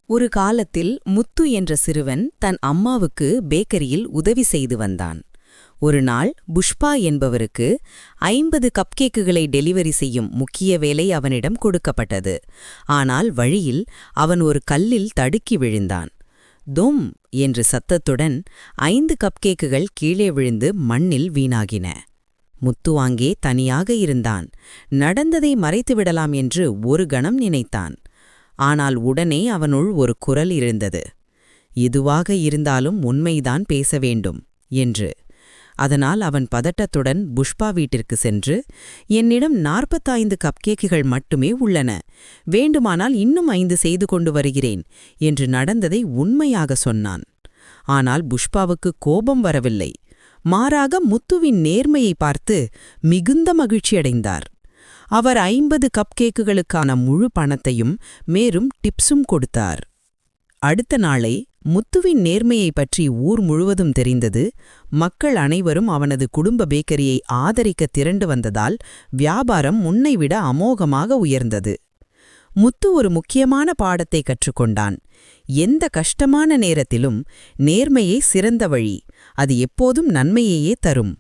ஒரு காலத்தில் முத்து என்ற சிறுவன் தன் அம்மாவுக்கு பேக்கரியில் உதவி செய்து வந்தான். ஒரு நாள் புஷ்பா என்பவருக்கு 50 கப்கேக்குகளை டெலிவரி செய்யும் முக்கிய வேலை அவனிடம் கொடுக்கப்பட்டது. ஆனால் வழியில் அவன் ஒரு கல்லில் தடுக்கி விழுந்தான். தொம் என்ற சத்தத்துடன் 5 கப்கேக்குகள் கீழே விழுந்து மண்ணில் வீணாகின. முத்து அங்கே தனியாக இருந்தான். நடந்ததை மறைத்துவிடலாம் என்று ஒரு கணம் நினைத்தான். ஆனால் உடனே அவனுள் ஒரு குரல் இருந்தது. இதுவாக இருந்தாலும் உண்மைதான் பேச வேண்டும் என்று. அதனால் அவன் பதட்டத்துடன் புஷ்பா வீட்டிற்கு சென்று, என்னிடம் 45 கப்கேக்குகள் மட்டுமே உள்ளன, வேண்டுமானால் இன்னும் 5 செய்து கொண்டு வருகிறேன் என்று நடந்ததை உண்மையாக சொன்னான். ஆனால் புஷ்பாவுக்கு கோபம் வரவில்லை. மாறாக முத்துவின் நேர்மையை பார்த்து மிகுந்த மகிழ்ச்சியடைந்தார். அவர் 50 கப்கேக்குகளுக்கான முழு பணத்தையும் மேலும் டிப்ஸும் கொடுத்தார். அடுத்த நாளை முத்துவின் நேர்மையை பற்றி ஊர் முழுவதும் தெரிந்தது. மக்கள் அனைவரும் அவனது குடும்ப பேக்கரியை ஆதரிக்க திரண்டு வந்ததால் வியாபாரம் முன்னைவிட அமோகமாக உயர்ந்தது. முத்து ஒரு முக்கியமான பாடத்தை கற்றுக்கொண்டான். எந்த கஷ்டமான நேரத்திலும் நேர்மையே சிறந்த வழி, அது எப்போதும் நன்மையையே தரும்.